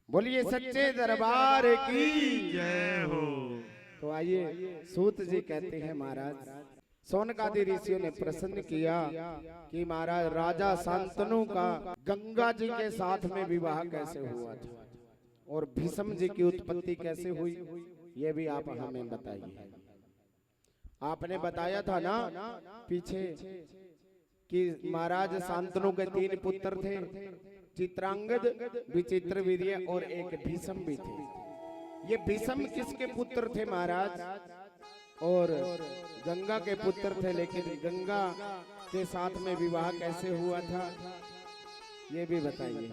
बोलिए सच्चे दरबार की जय हो। तो आइए सूत जी कहते हैं महाराज सोनकादि ऋषियों ने प्रश्न किया कि महाराज राजा शांतनु का गंगा जी के साथ में विवाह कैसे हुआ था और भीष्म जी की उत्पत्ति कैसे हुई, ये भी आप हमें बताइए। आपने बताया था ना पीछे कि महाराज शांतनु के 3 पुत्र थे, चित्रांगद, विचित्र वीर्य और एक भीष्म भी थे। ये भीष्म किसके पुत्र थे महाराज? और गंगा के पुत्र थे, लेकिन गंगा के साथ में विवाह कैसे हुआ था ये भी बताइए।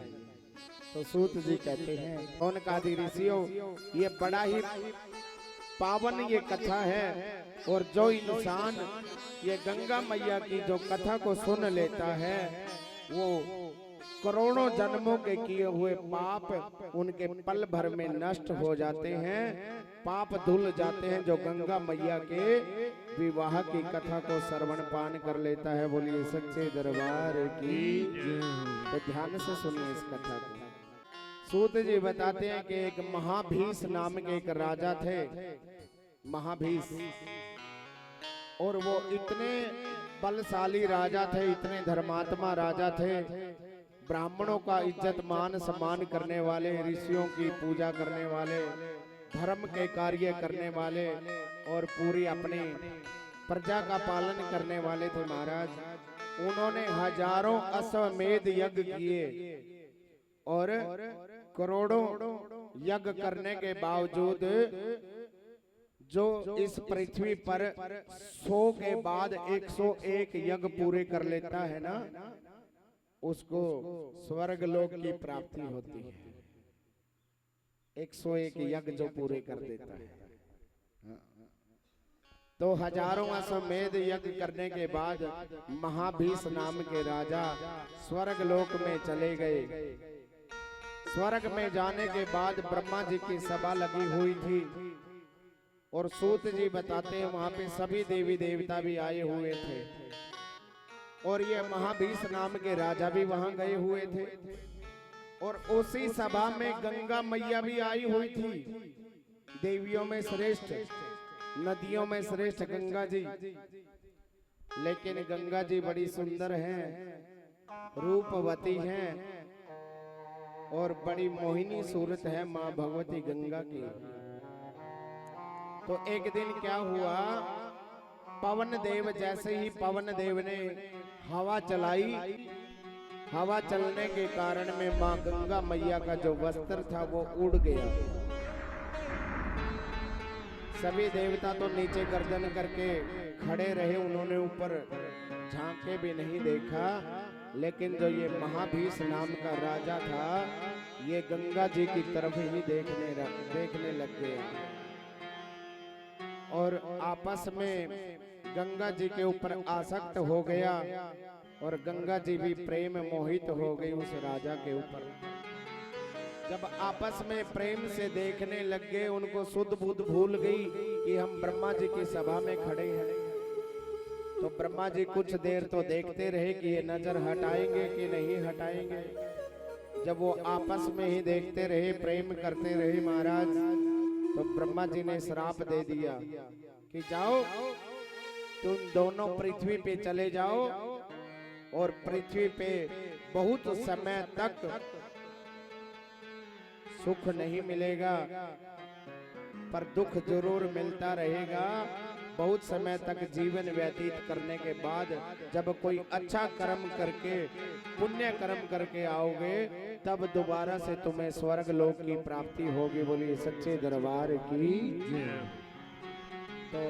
तो सूत जी कहते हैं सोनकादि ऋषियों, ये बड़ा ही पावन ये कथा है और जो इंसान ये गंगा मैया की जो कथा को सुन लेता है वो करोड़ों जन्मों के किए हुए पाप उनके पल भर में नष्ट हो जाते हैं, पाप धुल जाते हैं जो गंगा मैया के विवाह की कथा को श्रवण पान कर लेता है। बोलिए सच्चे दरबार की। तो ध्यान से सुनिए इस कथा को। सूत जी बताते हैं कि एक महाभीष नाम के एक राजा थे, महाभीष, और वो इतने बलशाली राजा थे, इतने धर्मात्मा राजा थे, ब्राह्मणों का इज्जत मान सम्मान करने वाले, ऋषियों की पूजा करने वाले, धर्म के कार्य करने वाले और पूरी अपनी प्रजा का पालन करने वाले थे महाराज। उन्होंने हजारों अश्वमेध यज्ञ किए और करोड़ों यज्ञ करने के बावजूद जो इस पृथ्वी पर 100 के बाद 101 यज्ञ पूरे कर लेता है ना, उसको स्वर्ग लोक की प्राप्ति होती है। 101 यज्ञ जो पूरे कर देता है। तो हजारों अश्वमेध यज्ञ करने के बाद महाभीष नाम के राजा स्वर्ग लोक में चले गए। स्वर्ग में जाने के बाद ब्रह्मा जी की सभा लगी हुई थी और सूत जी बताते हैं वहां पे सभी देवी देवता भी आए हुए थे और ये महाभीष नाम के राजा भी वहां गए हुए थे और उसी सभा में गंगा मैया भी आई हुई थी। देवियों में श्रेष्ठ, नदियों में श्रेष्ठ गंगा जी, लेकिन गंगा जी बड़ी सुंदर हैं, रूपवती हैं और बड़ी मोहिनी सूरत है माँ भगवती गंगा की। तो एक दिन क्या हुआ, पवन देव, जैसे ही पवन देव ने हवा चलाई, हवा चलने के कारण में माँ गंगा मैया का जो वस्त्र था वो उड़ गया। सभी देवता तो नीचे गर्दन करके खड़े रहे, उन्होंने ऊपर झांके भी नहीं देखा, लेकिन जो ये महाभीष नाम का राजा था ये गंगा जी की तरफ ही देखने लग गए और आपस में गंगा जी के ऊपर आसक्त हो गया और गंगा जी भी प्रेम मोहित हो गई उस राजा के ऊपर। जब आपस में प्रेम से देखने लग गए, उनको शुद्ध बुद्ध भूल गई कि हम ब्रह्मा जी की सभा में खड़े हैं। तो ब्रह्मा जी कुछ देर तो देखते रहे कि ये नजर हटाएंगे कि नहीं हटाएंगे। जब वो आपस में ही देखते रहे, प्रेम करते रहे महाराज, तो ब्रह्मा जी ने श्राप दे दिया कि जाओ तुम दोनों पृथ्वी पे चले जाओ और पृथ्वी पे बहुत समय तक सुख नहीं मिलेगा पर दुख जरूर मिलता रहेगा। बहुत समय तक जीवन व्यतीत करने के बाद जब कोई अच्छा कर्म करके, पुण्य कर्म करके आओगे, तब दोबारा से तुम्हें स्वर्ग लोक की प्राप्ति होगी। बोलिए सच्चे दरबार की। तो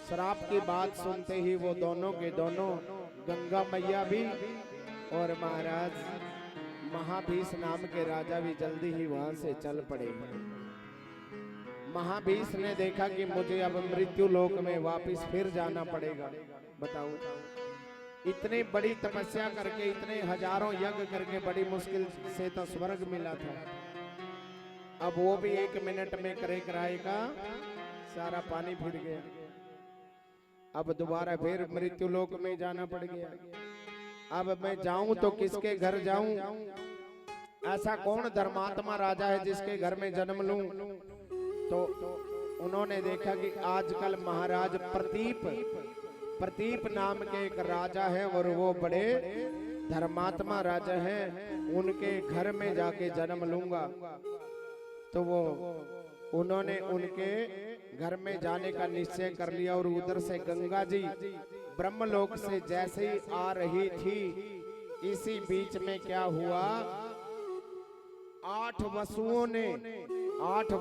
श्राप की बात सुनते ही वो दोनों के दोनों, गंगा मैया भी और महाराज महाभीष नाम के राजा भी जल्दी ही वहां से चल पड़े। महाभीष ने देखा कि मुझे अब मृत्यु लोक में वापस फिर जाना पड़ेगा। बताओ, इतनी बड़ी तपस्या करके, इतने हजारों यज्ञ करके बड़ी मुश्किल से तो स्वर्ग मिला था, अब वो भी 1 मिनट में करे कराएगा, सारा पानी फिर गया। अब दोबारा फिर मृत्यु लोक में जाना पड़ गया। अब मैं जाऊं तो किसके घर जाऊं? ऐसा कौन धर्मात्मा राजा है जिसके घर में जन्म लूं? तो उन्होंने देखा कि आजकल महाराज प्रतीप नाम के एक राजा है और वो बड़े धर्मात्मा राजा हैं, उनके घर में जाके जन्म लूंगा। तो वो उन्होंने उनके घर में जाने का निश्चय कर लिया और उधर से गंगा जी ब्रह्मलोक से जैसे ही आ रही थी, इसी बीच में क्या हुआ, 8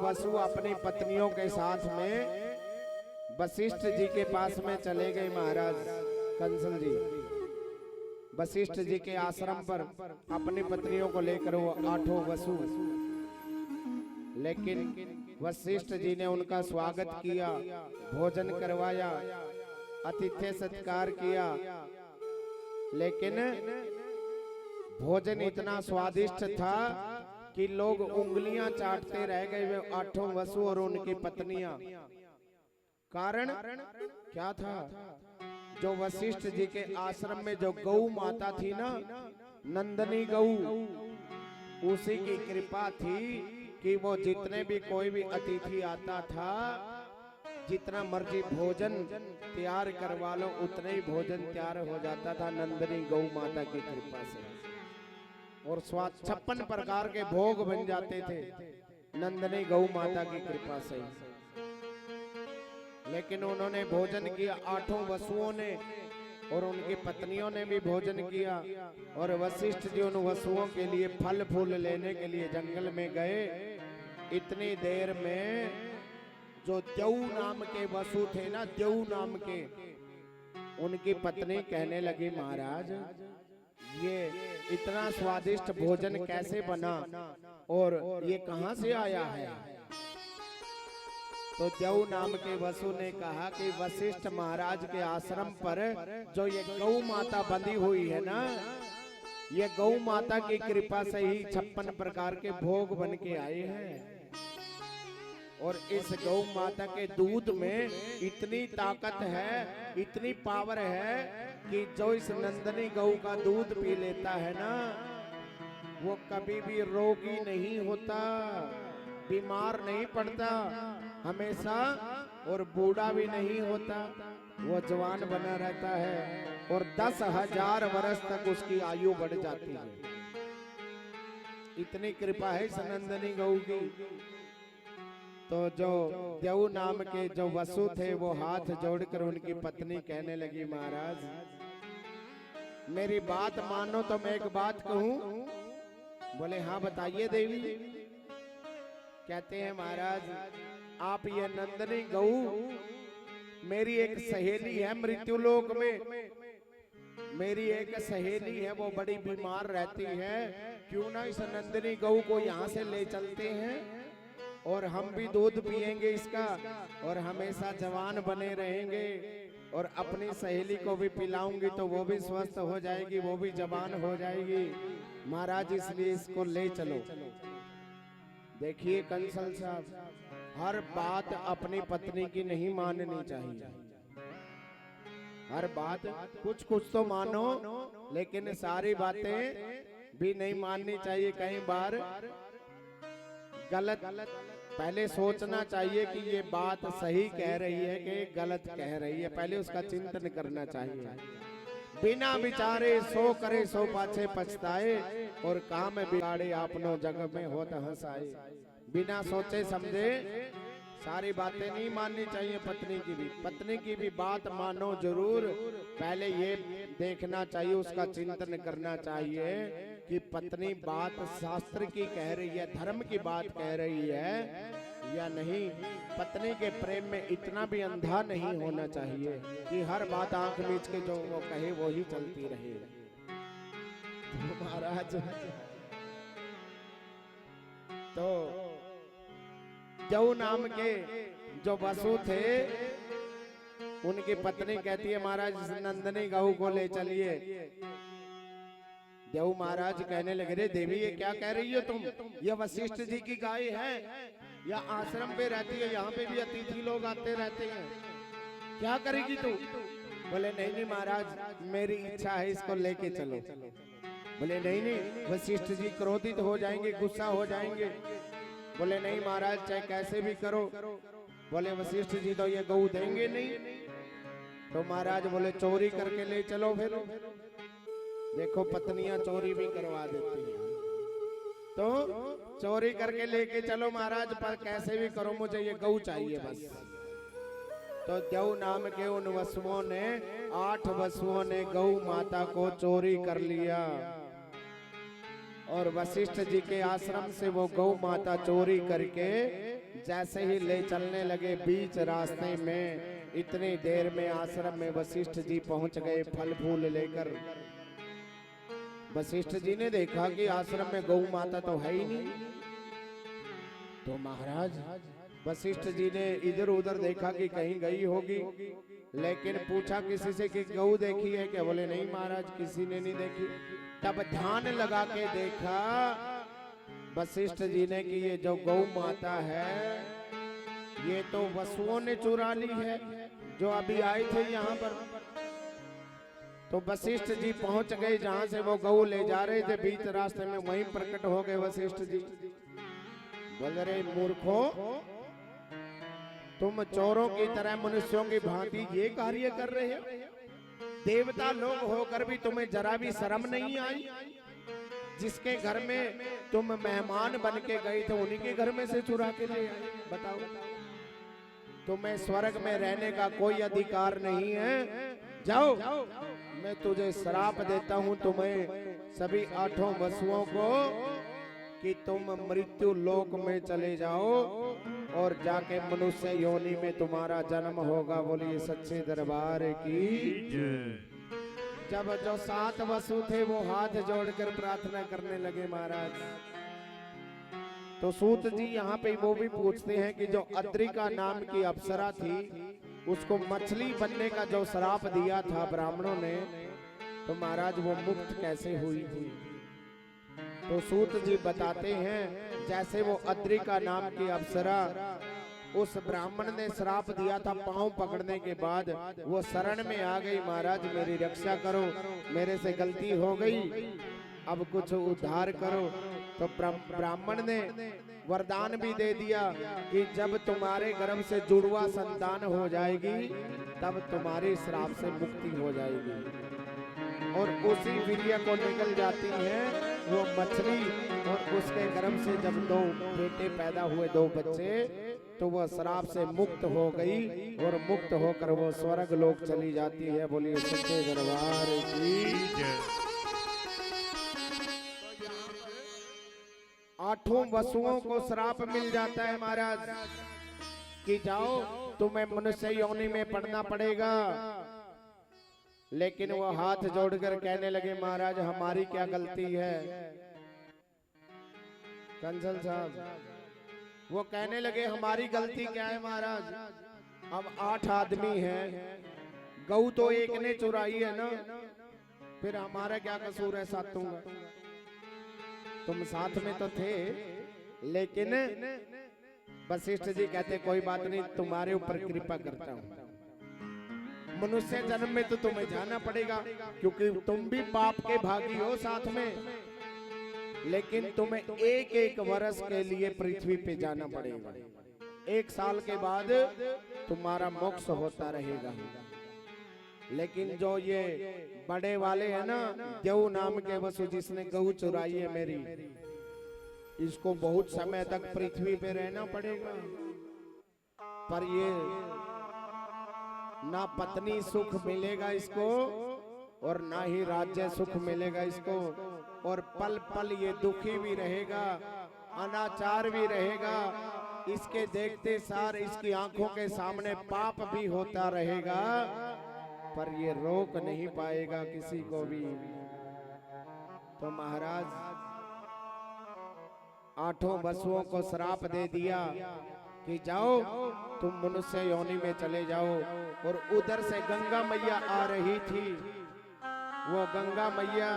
वसु अपनी पत्नियों के साथ में वशिष्ठ जी के पास में चले गए। महाराज कंसल जी वशिष्ठ जी के आश्रम पर अपनी पत्नियों को लेकर वो 8 वसु, लेकिन वशिष्ठ जी ने उनका स्वागत किया, भोजन करवाया, आतिथ्य सत्कार किया, लेकिन भोजन इतना स्वादिष्ट था कि लोग उंगलियां चाटते रह गए, वे 8 वसु और उनकी पत्नियां। कारण क्या था? जो वशिष्ठ जी के आश्रम में जो गौ माता थी ना, नंदनी गौ, उसी की कृपा थी कि वो जितने भी कोई भी अतिथि आता था, जितना मर्जी भोजन तैयार करवा लो उतना ही भोजन तैयार हो जाता था नंदनी गौ माता की कृपा से। और 56 प्रकार के भोग बन जाते थे नंदनी गौ माता की कृपा से। लेकिन उन्होंने भोजन किया, 8 वसुओं ने और उनकी पत्नियों ने भी भोजन किया। और वशिष्ठ जी उन वसुओं के लिए फल फूल लेने के लिए जंगल में गए। इतनी देर में जो देव नाम के वसु थे ना, देव नाम के, उनकी पत्नी कहने लगी, महाराज ये इतना स्वादिष्ट भोजन कैसे बना और ये कहां से आया है? तो देव नाम के वसु ने कहा कि वशिष्ठ महाराज के आश्रम पर जो ये गौ माता बंधी हुई है ना, ये गौ माता की कृपा से ही 56 प्रकार के भोग बन के आए हैं। और इस गौ माता के दूध में इतनी ताकत है, इतनी पावर है कि जो इस नंदनी गौ का दूध पी लेता है ना, वो कभी भी रोगी नहीं होता, बीमार नहीं पड़ता हमेशा, और बूढ़ा भी नहीं होता, वो जवान बना रहता है और 10,000 वर्ष तक उसकी आयु बढ़ जाती है। इतनी कृपा है इस नंदनी गौ की। तो जो देव नाम के जो वसु थे वो हाथ जोड़कर उनकी पत्नी कहने लगी, महाराज मेरी बात मानो तो मैं एक बात कहूं। बोले हाँ बताइए देवी। कहते हैं, महाराज आप ये नंदनी गौ मेरी एक सहेली है मृत्युलोक में, मेरी एक सहेली है, वो बड़ी बीमार रहती है, क्यों ना इस नंदनी गौ को यहाँ से ले चलते हैं और हम भी दूध पिएंगे इसका और हमेशा जवान बने रहेंगे, और अपनी सहेली को भी पिलाऊंगी तो वो भी स्वस्थ हो जाएगी, वो भी जवान हो जाएगी। महाराज इसलिए इसको ले चलो। देखिए कंसल साहब, हर बात अपनी पत्नी की नहीं माननी चाहिए। हर बात कुछ कुछ तो मानो, लेकिन सारी बातें भी नहीं माननी चाहिए। कई बार गलत पहले सोचना चाहिए कि ये बात सही कह रही है कि गलत कह रही है, पहले उसका चिंतन करना चाहिए। बिना विचारे सो करे सो पाछे पछताए, और काम बिगाड़े आपनो जग में होत हंसाए। बिना सोचे समझे सारी बातें नहीं माननी चाहिए। पत्नी की भी बात मानो जरूर, पहले ये देखना चाहिए, उसका चिंतन करना चाहिए कि पत्नी बात शास्त्र की कह रही है, धर्म की बात कह रही है या नहीं। पत्नी के प्रेम में इतना भी अंधा नहीं होना चाहिए कि हर बात आंख मीच के जो वो कहे वो ही चलती रहे। तो महाराज तो देव नाम के जो वसु थे, उनकी पत्नी कहती है, महाराज नंदनी गौ को ले चलिए। देव महाराज कहने लगे, रे देवी ये क्या कह रही हो तुम? ये वशिष्ठ जी की गाय है या आश्रम पे रहती है, यहाँ पे भी अतिथि लोग आते रहते हैं, क्या करेगी तू? बोले नहीं नहीं महाराज मेरी इच्छा है, इसको लेके चलो। बोले नहीं नहीं, वशिष्ठ जी क्रोधित हो जाएंगे, गुस्सा हो जाएंगे। बोले नहीं महाराज, चाहे कैसे भी करो। बोले वशिष्ठ जी तो ये गऊ देंगे नहीं। तो महाराज बोले चोरी करके ले चलो। फिर देखो पत्नियां चोरी भी करवा देती हैं, तो चोरी करके लेके चलो महाराज, पर कैसे भी करो, मुझे ये गऊ चाहिए बस। तो देव नाम के उन वसुओं ने, 8 वसुओं ने गऊ माता को चोरी कर लिया और वशिष्ठ जी के आश्रम से वो गौ माता चोरी करके जैसे ही ले चलने लगे, बीच रास्ते में इतनी देर में आश्रम में वशिष्ठ जी पहुंच गए फल फूल लेकर। वशिष्ठ जी ने देखा कि आश्रम में गौ माता तो है ही नहीं। तो महाराज वशिष्ठ जी ने इधर उधर देखा कि कहीं गई होगी, लेकिन पूछा किसी से कि गऊ देखी है क्या? बोले नहीं महाराज, किसी ने नहीं देखी। तब ध्यान लगा के देखा वशिष्ठ जी ने कि ये जो गौ माता है ये तो वसुओं ने चुरा ली है, जो अभी आए थे यहाँ पर। तो वशिष्ठ जी पहुंच गए जहां से वो गऊ ले जा रहे थे, बीच रास्ते में वहीं प्रकट हो गए वशिष्ठ जी। बोल रहे मूर्खों, तुम चोरों की तरह मनुष्यों की भांति ये कार्य कर रहे हो? देवता लोग होकर भी तुम्हें जरा भी शर्म नहीं आई? जिसके घर में तुम मेहमान बन के गए थे उन्हीं के घर में से चुरा के ले आए। बताओ, तुम्हें स्वर्ग में रहने का कोई अधिकार नहीं है। जाओ, मैं तुझे श्राप देता हूं, तुम्हें सभी 8 वसुओं को, कि तुम मृत्यु लोक में चले जाओ और जाके मनुष्य योनि में तुम्हारा जन्म होगा। बोलिए सच्चे दरबार की। जब जो 7 वसु थे वो हाथ जोड़कर प्रार्थना करने लगे महाराज। तो सूत जी यहाँ पे वो भी पूछते हैं कि जो अद्रिका नाम की अप्सरा थी, उसको मछली बनने का जो श्राप दिया था ब्राह्मणों ने, तो महाराज वो मुक्त कैसे हुई थी? तो सूत जी बताते हैं जैसे वो अद्रिका नाम की अप्सरा, उस ब्राह्मण ने श्राप दिया था, पांव पकड़ने के बाद वो शरण में आ गई, महाराज मेरी रक्षा करो, मेरे से गलती हो गई, अब कुछ उद्धार करो। तो ब्राह्मण ने वरदान भी दे दिया कि जब तुम्हारे गर्भ से जुड़वा संतान हो जाएगी तब तुम्हारे श्राप से मुक्ति हो जाएगी। और उसी वीर्य को निकल जाती है वो मछली, और उसके गर्भ से जब 2 बेटे पैदा हुए, 2 बच्चे, तो वह श्राप से मुक्त हो गई और मुक्त होकर वो स्वर्ग लोक चली जाती है। बोलिए सच्चे दरबार की। 8 वसुओं को श्राप मिल जाता है महाराज कि जाओ तुम्हें मनुष्य योनि में पड़ना पड़ेगा। लेकिन वो हाथ जोड़कर कहने लगे महाराज हमारी क्या गलती है? कंसल साहब वो कहने लगे हमारी गलती क्या है महाराज? अब 8 आदमी हैं, गऊ तो एक ने चुराई है ना, फिर हमारा क्या कसूर है सातों का? तुम साथ में तो थे। लेकिन वशिष्ठ जी कहते कोई बात नहीं, तुम्हारे ऊपर कृपा करता हूं, मनुष्य जन्म में तो तुम्हें जाना पड़ेगा क्योंकि तुम भी पाप के भागी हो साथ में, लेकिन तुम्हें 1-1 वर्ष के लिए पृथ्वी पे जाना पड़ेगा। 1 साल के बाद तुम्हारा मोक्ष होता रहेगा। लेकिन जो ये बड़े वाले हैं ना, देव नाम के वसु, जिसने गऊ चुराई है मेरी, इसको बहुत समय तक पृथ्वी पे रहना पड़ेगा। पर ये ना पत्नी सुख मिलेगा इसको और ना ही राज्य सुख मिलेगा इसको, और पल पल ये दुखी भी रहेगा, अनाचार भी रहेगा। इसके देखते सार इसकी आंखों के सामने पाप भी होता रहेगा, पर ये रोक नहीं पाएगा किसी को भी। तो महाराज 8 वसुओं को श्राप दे दिया कि जाओ तुम मनुष्य योनि में चले जाओ। और उधर से गंगा मैया आ रही थी, वो गंगा मैया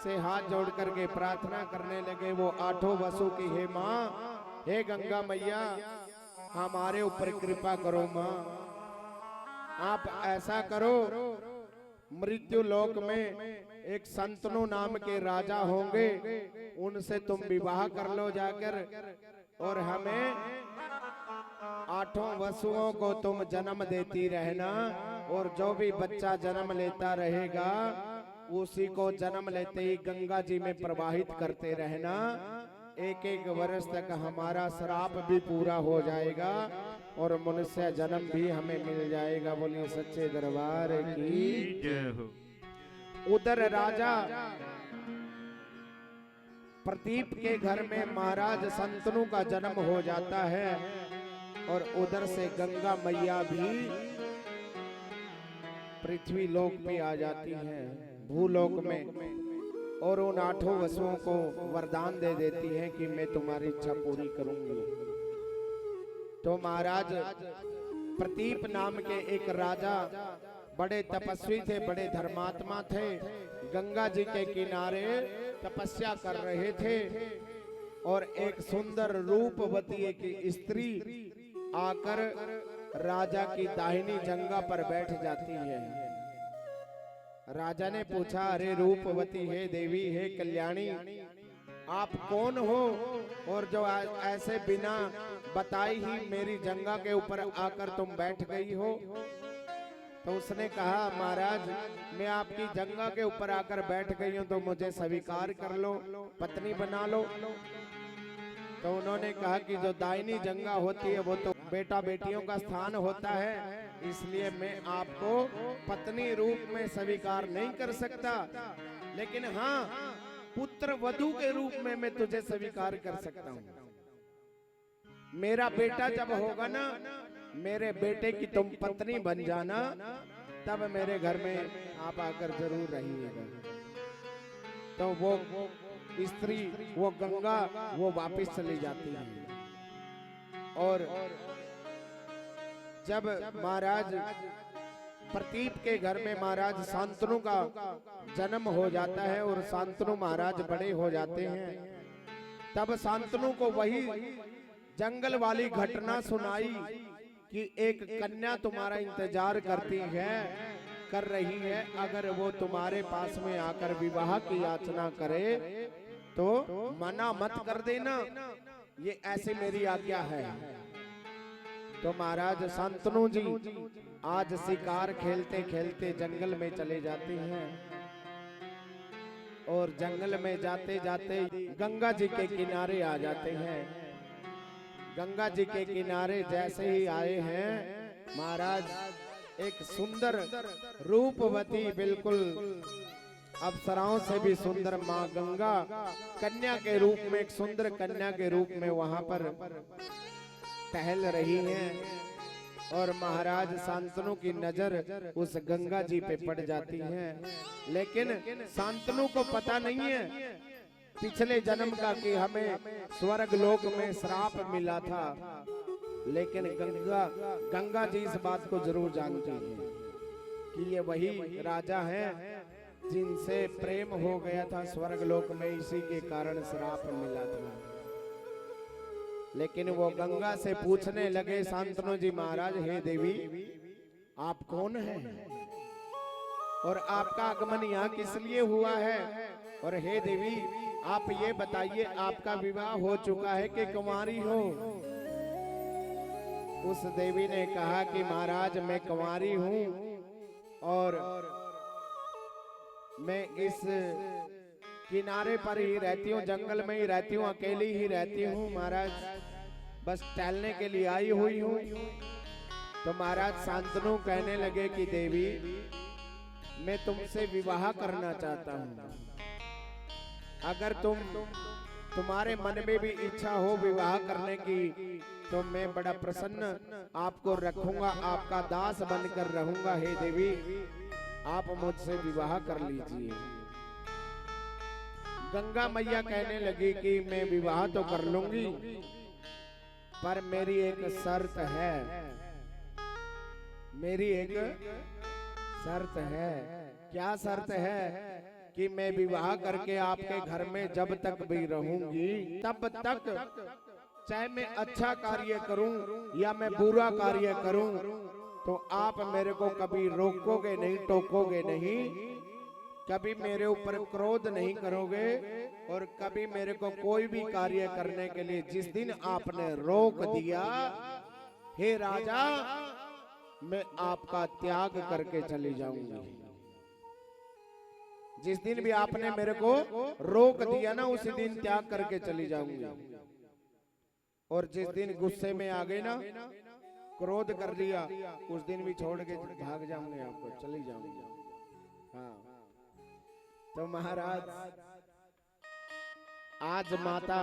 से हाथ जोड़ करके प्रार्थना करने लगे वो 8 वसु की, हे माँ, हे गंगा मैया हमारे ऊपर कृपा करो माँ, आप ऐसा करो मृत्यु लोक में एक संतनु नाम के राजा होंगे, उनसे तुम विवाह कर लो जाकर, और हमें 8 वसुओं को तुम जन्म देती रहना, और जो भी बच्चा जन्म लेता रहेगा उसी को जन्म लेते ही गंगा जी में प्रवाहित करते रहना। 1-1 वर्ष तक हमारा श्राप भी पूरा हो जाएगा और मनुष्य जन्म भी हमें मिल जाएगा। बोलिए सच्चे दरबार की जय हो। उधर राजा प्रदीप के घर में महाराज संतनु का जन्म हो जाता है, और उधर से गंगा मैया भी पृथ्वी लोक पे आ जाती हैं, भूलोक में, और उन 8 वसुओं को वरदान दे देती है कि मैं तुम्हारी इच्छा पूरी करूंगी। तो महाराज प्रदीप नाम के एक राजा बड़े तपस्वी थे, बड़े धर्मात्मा थे, गंगा जी के किनारे तपस्या कर रहे थे, और एक सुंदर रूपवती एक स्त्री आकर राजा की दाहिनी जंघा पर बैठ जाती है। राजा ने पूछा, अरे रूपवती है, देवी है, कल्याणी, आप कौन हो, और जो ऐसे बिना बताई ही मेरी जंघा के ऊपर आकर तुम बैठ गई हो? तो उसने कहा, महाराज मैं आपकी जंघा के ऊपर आकर बैठ गई हूं तो मुझे स्वीकार कर लो, पत्नी बना लो। तो उन्होंने कहा कि जो दाहिनी जंघा होती है वो तो बेटा बेटियों का स्थान होता है, इसलिए मैं आपको पत्नी रूप में स्वीकार नहीं कर सकता, लेकिन हाँ पुत्र वधू के रूप में मैं तुझे स्वीकार कर सकता हूँ। मेरा बेटा जब होगा ना, मेरे बेटे की तुम पत्नी बन जाना, तब मेरे घर में आप आकर जरूर रहिएगा। तो वो स्त्री, वो गंगा, वो वापस चली जाती है। और जब महाराज प्रदीप के घर में महाराज शांतनु का जन्म हो जाता है और शांतनु महाराज बड़े हो जाते हैं, तब शांतनु को वही जंगल वाली घटना सुनाई कि एक कन्या तुम्हारा इंतजार करती है, कर रही है, अगर वो तुम्हारे पास में आकर विवाह की याचना करे तो मना मत कर देना, ये ऐसी मेरी आज्ञा है। तो महाराज शांतनु जी आज शिकार खेलते खेलते जंगल में चले जाते हैं, और जंगल में जाते जाते गंगा जी के किनारे आ जाते हैं। गंगा जी के किनारे जैसे ही आए हैं, महाराज एक सुंदर रूपवती, बिल्कुल अप्सराओं से भी सुंदर माँ गंगा कन्या के रूप में, एक सुंदर कन्या के रूप में वहां पर टहल रही हैं, और महाराज शांतनु की नजर उस गंगा जी पे पड़ जाती है। लेकिन शांतनु को पता नहीं है पिछले जन्म का कि हमें स्वर्ग लोक में श्राप मिला था, लेकिन गंगा जी इस बात को जरूर जानती है कि ये वही राजा हैं जिनसे प्रेम हो गया था स्वर्ग लोक में, इसी के कारण श्राप मिला था। लेकिन वो गंगा से पूछने लगे, शांतनु जी महाराज, हे देवी आप कौन हैं और आपका आगमन यहाँ किस लिए हुआ है, और हे देवी आप ये बताइए आपका विवाह हो चुका है कि कुंवारी हो? उस देवी ने कहा कि महाराज मैं कुंवारी हूँ, और मैं इस किनारे पर ही रहती हूँ, जंगल में ही रहती हूँ, अकेली ही रहती हूँ महाराज, बस टहलने के लिए आई हुई हूँ। तो महाराज शांतनु कहने लगे कि देवी मैं तुमसे विवाह करना चाहता हूँ, अगर तुम्हारे मन में भी इच्छा हो विवाह करने की तो मैं बड़ा प्रसन्न आपको रखूंगा, आपका दास बनकर रहूंगा। हे देवी आप मुझसे विवाह कर लीजिए। गंगा मैया कहने लगी कि मैं विवाह तो कर लूंगी, पर मेरी एक शर्त है, मेरी एक शर्त है। क्या शर्त है? कि मैं विवाह करके आपके घर में जब तक भी रहूंगी तब तक, चाहे मैं अच्छा कार्य करूं या मैं बुरा कार्य करूं, तो आप मेरे को कभी रोकोगे नहीं, टोकोगे नहीं, कभी मेरे ऊपर क्रोध नहीं करोगे और कभी मेरे को कोई भी कार्य करने के लिए जिस दिन आपने रोक दिया, हे राजा, मैं आपका त्याग करके चली जाऊंगी। जिस दिन भी आपने मेरे को रोक दिया ना, उसी दिन त्याग करके चली जाऊंगी। और जिस दिन गुस्से में आ गए ना, क्रोध कर लिया, उस दिन भी छोड़ के भाग जाऊंगे, आपको चली जाऊंगी। हाँ, तो महाराज आज माता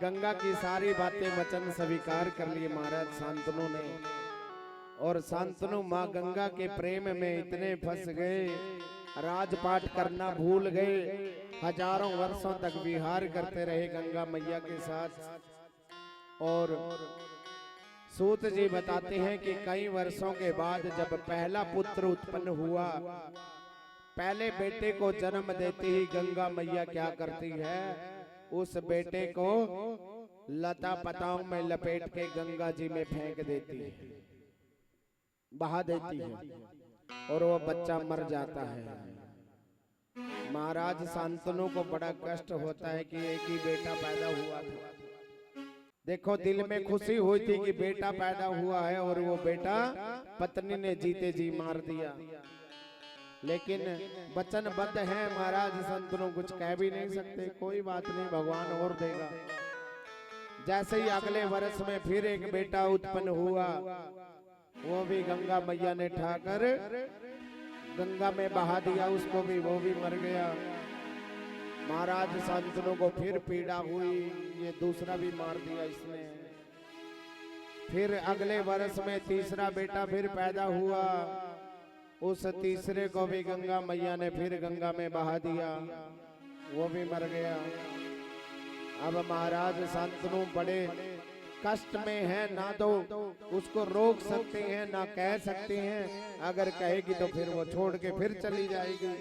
गंगा की सारी बातें वचन स्वीकार कर लिए महाराज शांतनु ने। और शांतनु माँ गंगा के प्रेम में इतने फंस गए, राजपाट करना भूल गए, हजारों वर्षों तक विहार करते रहे गंगा मैया के साथ। और सूत जी बताते हैं कि कई वर्षों के बाद जब पहला पुत्र उत्पन्न हुआ, पहले बेटे को जन्म देते ही गंगा मैया क्या करती है, उस बेटे को लता पताओं में लपेट के गंगा जी में फेंक देती है, बहा देती है, और वो बच्चा मर जाता है। महाराज शांतनु को बड़ा कष्ट होता है कि एक ही बेटा पैदा हुआ था। देखो, दिल में खुशी हुई थी कि बेटा पैदा हुआ है, और वो बेटा पत्नी ने जीते जी मार दिया। लेकिन वचनबद्ध है महाराज शांतनु, कुछ कह भी नहीं सकते, कोई बात नहीं, भगवान और देगा। जैसे ही अगले वर्ष में फिर एक बेटा उत्पन्न हुआ, वो भी गंगा मैया ने ठाकर गंगा में बहा दिया, उसको भी, वो भी मर गया। महाराज शांतनु को फिर पीड़ा हुई, ये दूसरा भी मार दिया इसने। फिर अगले वर्ष में तीसरा बेटा फिर पैदा हुआ, उस तीसरे को भी गंगा मैया ने फिर गंगा में बहा दिया, वो भी मर गया। अब महाराज शांतनु बड़े कष्ट में है, ना तो उसको रोक सकते हैं ना कह सकते हैं, अगर कहेगी तो फिर वो छोड़ के फिर चली जाएगी।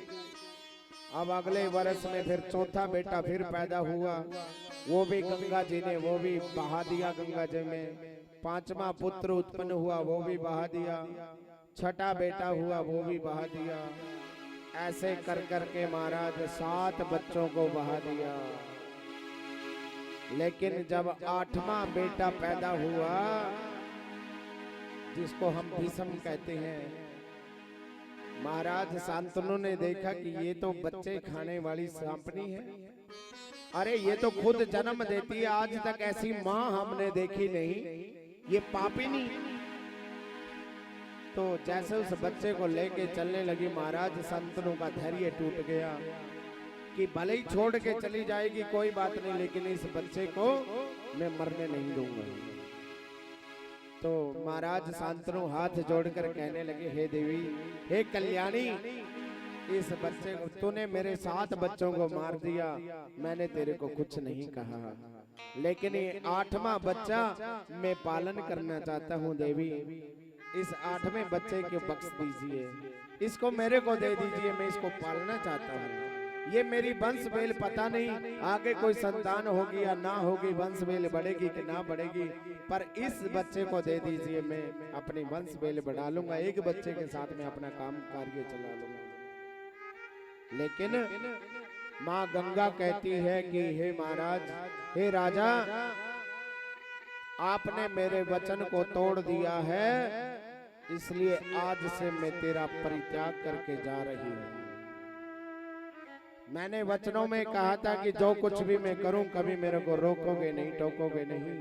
अब अगले वर्ष में फिर चौथा बेटा फिर पैदा हुआ, वो भी गंगा जी ने, वो भी बहा दिया गंगा जी में। पांचवा पुत्र उत्पन्न हुआ, वो भी बहा दिया। छठा बेटा हुआ, वो भी बहा दिया। ऐसे कर करके महाराज 7 बच्चों को बहा दिया। लेकिन जब 8वां बेटा पैदा हुआ, जिसको हम भीष्म कहते हैं, महाराज शांतनु ने देखा कि ये तो बच्चे खाने वाली सांपनी है। अरे ये तो खुद जन्म देती है, आज तक ऐसी माँ हमने देखी नहीं, ये पापिनी। तो जैसे उस बच्चे को लेके चलने लगी, महाराज शांतनु का धैर्य टूट गया कि भले ही छोड़ के चली जाएगी कोई बात नहीं, लेकिन इस बच्चे को मैं मरने नहीं दूंगा। तो महाराज शांतनु हाथ जोड़कर कहने लगे, हे देवी, हे कल्याणी, इस बच्चे को, तूने मेरे 7 बच्चों को मार दिया, मैंने तेरे को कुछ नहीं कहा, लेकिन ये 8वां बच्चा मैं पालन करना चाहता हूँ देवी। इस 8वें बच्चे को बख्श दीजिए, इसको मेरे को दे दीजिए, मैं इसको पालना चाहता हूँ। ये मेरी वंश बेल पता नहीं आगे कोई संतान होगी या ना होगी, वंश बेल बढ़ेगी कि ना बढ़ेगी, पर इस बच्चे को दे दीजिए, मैं अपनी वंश बेल बढ़ा लूंगा, एक बच्चे के साथ में अपना काम कार्य चला लूंगा। लेकिन माँ गंगा कहती है कि हे महाराज, हे राजा, आपने मेरे वचन को तोड़ दिया है, इसलिए आज से मैं तेरा परित्याग करके जा रही हूँ। मैंने वचनों में कहा था कि जो कुछ भी मैं करूं, कभी मेरे को रोकोगे नहीं, टोकोगे नहीं।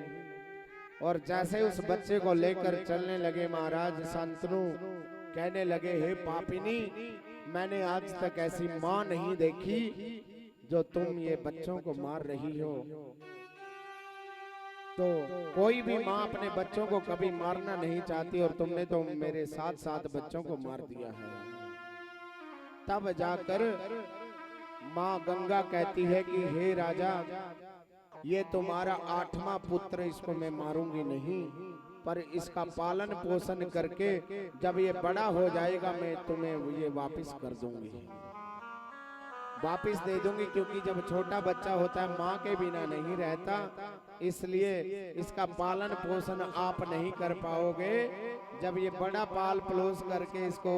और जैसे उस बच्चे को लेकर चलने लगे, महाराज शांतनु कहने लगे, हे पापिनी, मैंने आज तक ऐसी माँ नहीं देखी जो तुम ये बच्चों को मार रही हो। तो कोई भी माँ अपने बच्चों को कभी मारना नहीं चाहती, और तुमने तो मेरे 7 बच्चों को मार दिया है। तब जाकर माँ गंगा कहती है कि हे राजा, ये तुम्हारा 8वां पुत्र, इसको मैं मारूंगी नहीं, पर इसका पालन पोषण करके जब ये बड़ा हो जाएगा, मैं तुम्हें ये वापस कर दूंगी। वापिस दे दूंगी, क्योंकि जब छोटा बच्चा होता है माँ के बिना नहीं रहता, इसलिए इसका पालन पोषण आप नहीं कर पाओगे। जब ये बड़ा पाल पलोस करके इसको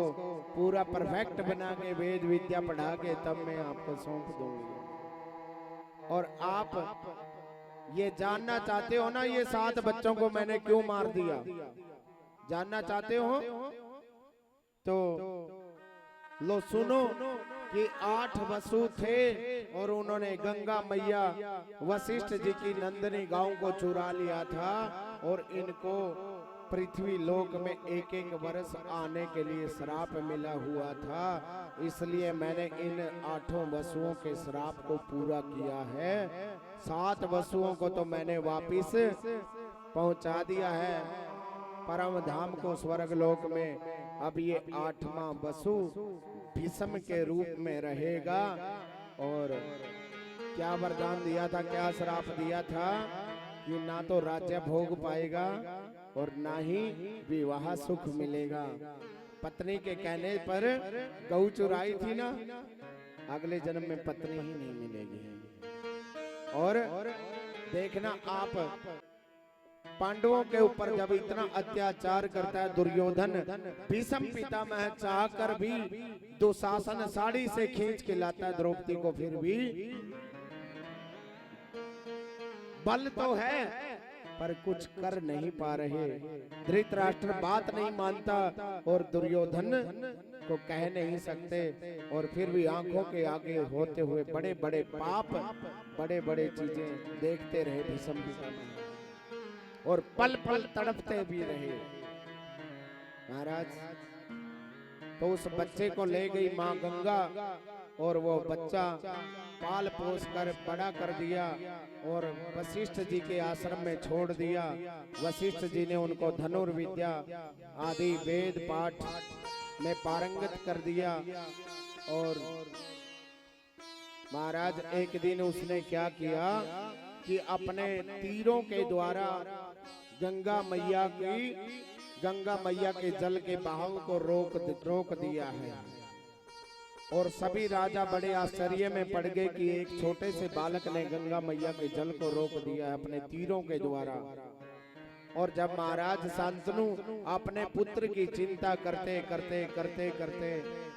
पूरा परफेक्ट बना के वेद विद्या पढ़ा के तब मैं आपको सौंप दूंगी। और आप ये जानना चाहते हो ना, ये 7 बच्चों को मैंने क्यों मार दिया, जानना चाहते हो तो लो सुनो कि 8 वसु थे और उन्होंने गंगा मैया वशिष्ठ जी की नंदनी गांव को चुरा लिया था और इनको पृथ्वी लोक में 1-1 वर्ष आने के लिए श्राप मिला हुआ था। इसलिए मैंने इन 8 वसुओं के श्राप को पूरा किया है। 7 वसुओं को तो मैंने वापिस पहुंचा दिया है परम धाम को, स्वर्ग लोक में। अब ये 8वां वसु भीष्म के रूप में रहेगा। और क्या वरदान दिया था, क्या श्राप दिया था कि ना तो राज्य भोग पाएगा और ना ही विवाह सुख मिलेगा। पत्नी के कहने पर गऊ चुराई थी ना, अगले जन्म में पत्नी ही नहीं मिलेगी। और देखना आप पांडवों के ऊपर जब इतना अत्याचार करता है दुर्योधन, भीष्म पितामह चाहकर भी दुशासन साड़ी से खींच के लाता है द्रौपदी को, फिर भी बल तो है पर कुछ कर नहीं पा रहे। धृतराष्ट्र बात नहीं मानता और दुर्योधन को कह नहीं सकते, और फिर भी आंखों के आगे होते हुए बड़े बड़े पाप, बड़े बड़े चीजें देखते रहे भीष्म पितामह, और पल पल तड़पते भी रहे। महाराज तो उस बच्चे को ले गई माँ गंगा, और वो बच्चा पाल पोस कर बड़ा कर दिया और वशिष्ठ जी के आश्रम में छोड़ दिया। वशिष्ठ जी ने उनको धनुर्विद्या आदि वेद पाठ में पारंगत कर दिया। और महाराज एक दिन उसने क्या किया कि अपने तीरों के द्वारा गंगा मैया के जल के बहाव को रोक दिया है। और सभी राजा बड़े आश्चर्य में पड़ गए कि एक छोटे से बालक ने गंगा मैया के जल को रोक दिया है अपने तीरों के द्वारा। और जब महाराज शांतनु अपने पुत्र की चिंता करते करते करते करते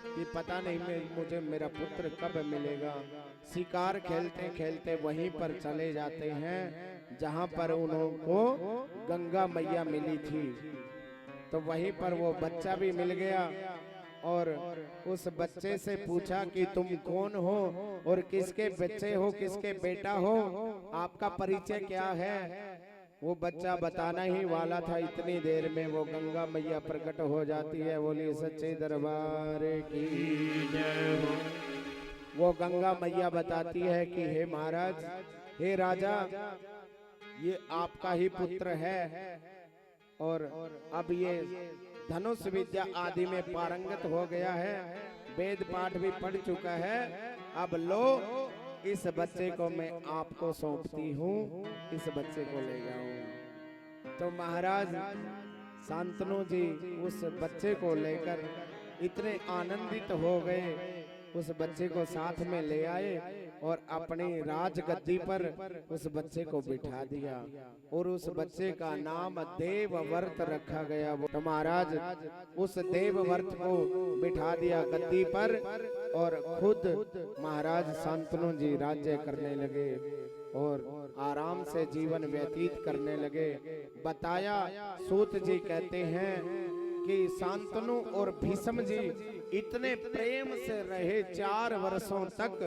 कि पता नहीं मुझे मेरा पुत्र कब मिलेगा, शिकार खेलते खेलते वहीं पर चले जाते हैं जहां पर उनको गंगा मैया मिली थी। तो वहीं पर वो बच्चा भी मिल गया और उस बच्चे से पूछा कि तुम कौन हो और किसके बच्चे हो, किसके बेटा हो, आपका परिचय क्या है। वो बच्चा बताना ही वाला था, इतनी देर में वो गंगा मैया प्रकट हो जाती है। बोली सच्चे दरबार की जय हो। वो गंगा मैया बताती है कि हे महाराज, हे राजा, ये आपका ही पुत्र है और अब ये धनुष विद्या आदि में पारंगत हो गया है, वेद पाठ भी पढ़ चुका है। अब लो इस बच्चे को मैं आपको सौंपती हूँ, इस बच्चे को ले जाओ। तो महाराज शांतनु जी उस बच्चे को लेकर इतने आनंदित हो गए, उस बच्चे को साथ में ले आए और अपनी राजगद्दी पर उस बच्चे को बिठा दिया और उस बच्चे का नाम देवव्रत रखा गया। तो महाराज उस देवव्रत को बिठा दिया गद्दी पर और खुद महाराज शांतनु जी राज्य करने लगे और आराम से जीवन व्यतीत करने लगे। बताया सूत जी कहते हैं कि शांतनु और भीष्म जी इतने प्रेम से रहे 4 वर्षों तक,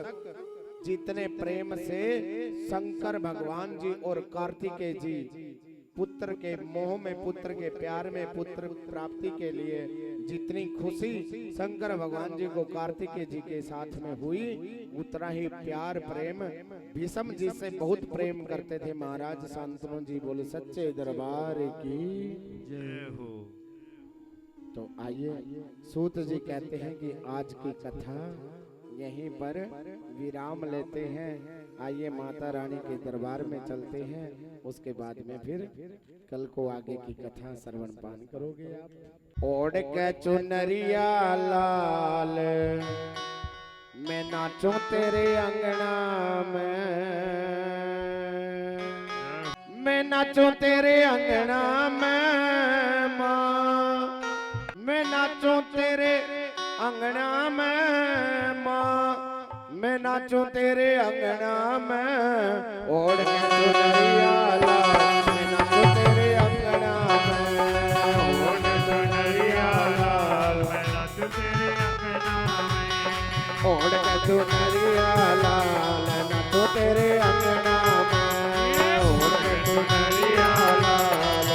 जितने प्रेम से शंकर भगवान जी और कार्तिकेय जी पुत्र के मोह में, पुत्र के प्यार में, पुत्र प्राप्ति के लिए जितनी खुशी शंकर भगवान जी को कार्तिकेय जी के साथ में हुई, उतना ही प्यार प्रेम भीष्म जी से बहुत प्रेम करते थे महाराज शांतनु जी। बोले सच्चे दरबार की जय हो। तो आइए सूत जी कहते हैं कि आज की कथा यहीं पर विराम लेते हैं। आइए माता रानी के दरबार में चलते हैं, उसके बाद में फिर कल को आगे की कथा श्रवण पान करोगे आप। ओढ़ के चुनरिया लाल मैं नाचूं तेरे अंगना में, मैं नाचूं तेरे अंगना में माँ, मैं नाचूं तेरे अंगना में माँ, मैं नाचूं तेरे अंगना में ओढ़ के चुनरिया लाल, मैं नाचूं तेरे अंगना में ओढ़ के चुनरिया लाल, मैं नाचूं तेरे अंगना में ओढ़ के चुनरिया लाल, नाचूं तेरे अंगना में ओढ़ के चुनरिया लाल,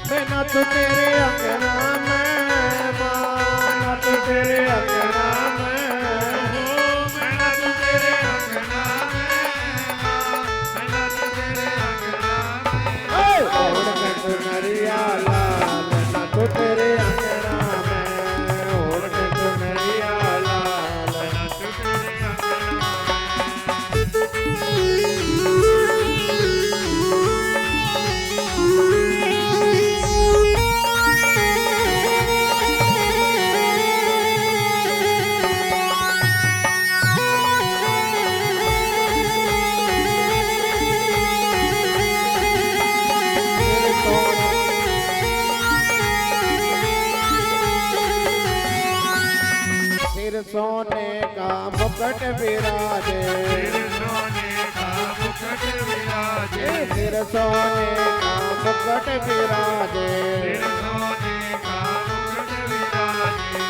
मैं नाचूं तेरे अंगना में माँ, नाचूं तेरे अंगना में, मैं नाचूं तेरे अंगना में माँ, मैं नाचूं तेरे अंगना में ओढ़ के चुनरिया लाल, नाचूं तेरे अंगना में ओढ़ के चुनरिया लाल, नाचूं तेरे सिर सोने का मुकुट विराजे, सिर सोने का मुकुट विराजे, सिर सोने का मुकुट विराजे, सिर सोने का मुकुट विराजे,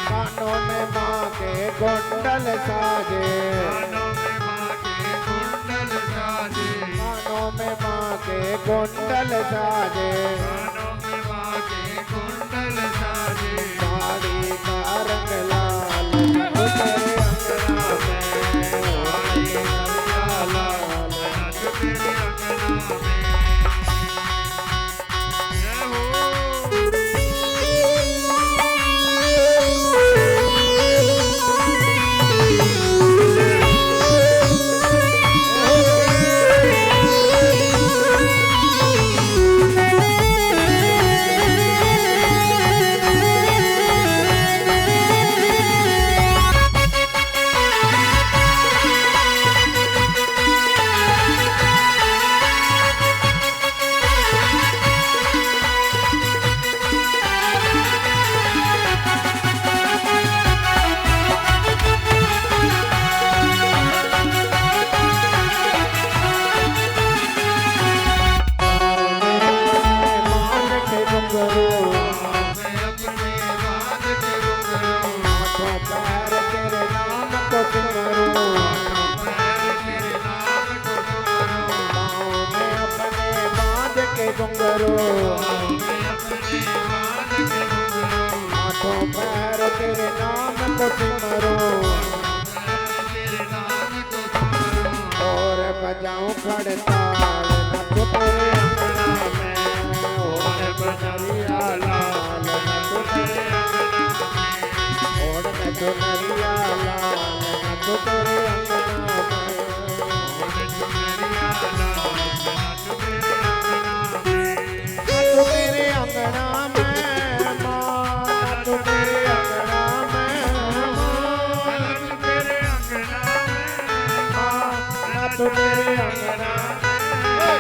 कानों में माँ के कुंडल साजे, कानों में माँ के कुंडल साजे, कानों में माँ के कुंडल साजे, कानों में माँ के कुंडल साजे, साड़ी का रंग लाल, तेरे अंगना में ओढ़ के चुनरिया लाल, नाचूं तेरे अंगना में जय हो। हाथों पैर तेरे नाम को सिमरो, और बजाऊं खड़ताल, नाचूं तेरे अंगना में ओढ़ चुनरिया लाल, नाचूं तेरे अंगना में ओढ़ चुनरिया लाल, नाचूं तेरे अंगना में ओढ़ चुनरिया लाल, नाचूं तेरे अंगना में, नाचूं तेरे अंगना में माँ, नाचूं तेरे अंगना में माँ, नाचूं तेरे अंगना में,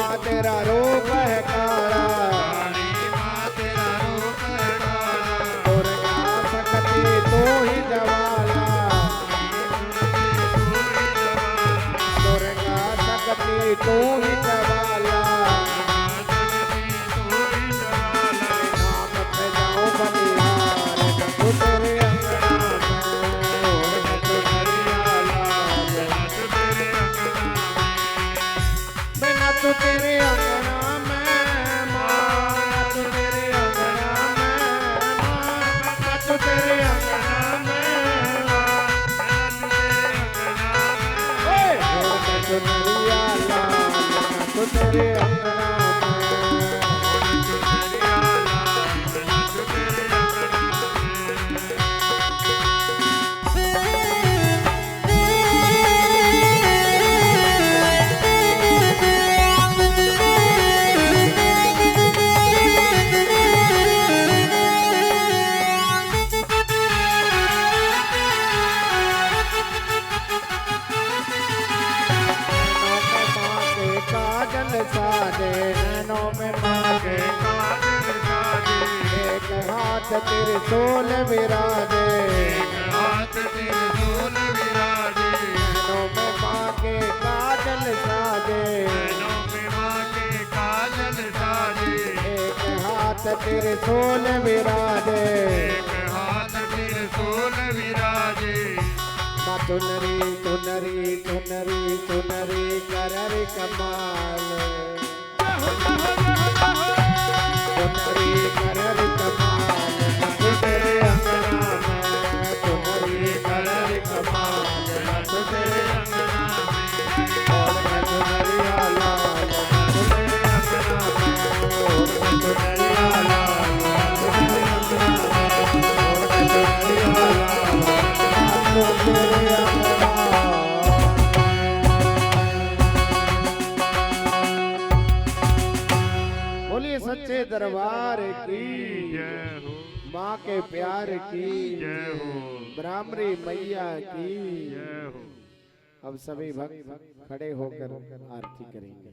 माँ तेरा रूप है काला, दुर्गा शक्ति तू ही जवाला, दुर्गा शक्ति तू ही जवाला, नाम पे जाऊं बलिहार, तू तेरे अंगना में, तू तेरे अंगना में, तू तेरे अंगना में, तू तेरे अंगना में, तू नरिया लाल, तू तेरे अंगना में। साजे नैनों में मांगे काजल साजे, एक हाथ तेरे सोल विराजे, एक हाथ तेरे सोल विराजे, नैनों में मांगे काजल साजे, नैनों में मांगे काजल साजे, एक हाथ तेरे सोल विराजे, एक हाथ तेरे सोल विराजे, माँ चुनरी चुनरी चुनरी चुनरी करर कमाल, चुनरी करर कमाल, तू तेरे अंगना में, चुनरी करर कमाल, तू तेरे अंगना में, और मैं चुनरिया लाल, तू तेरे अंगना में, और मैं चुनरिया लाल, तू तेरे अंगना में, और मैं चुनरिया लाल, तू तेरे अंगना। बोलिए सच्चे दरबार की जय हो, माँ के प्यार की जय हो, ब्राह्मणी मैया की जय हो। अब सभी भक्त खड़े होकर आरती करेंगे।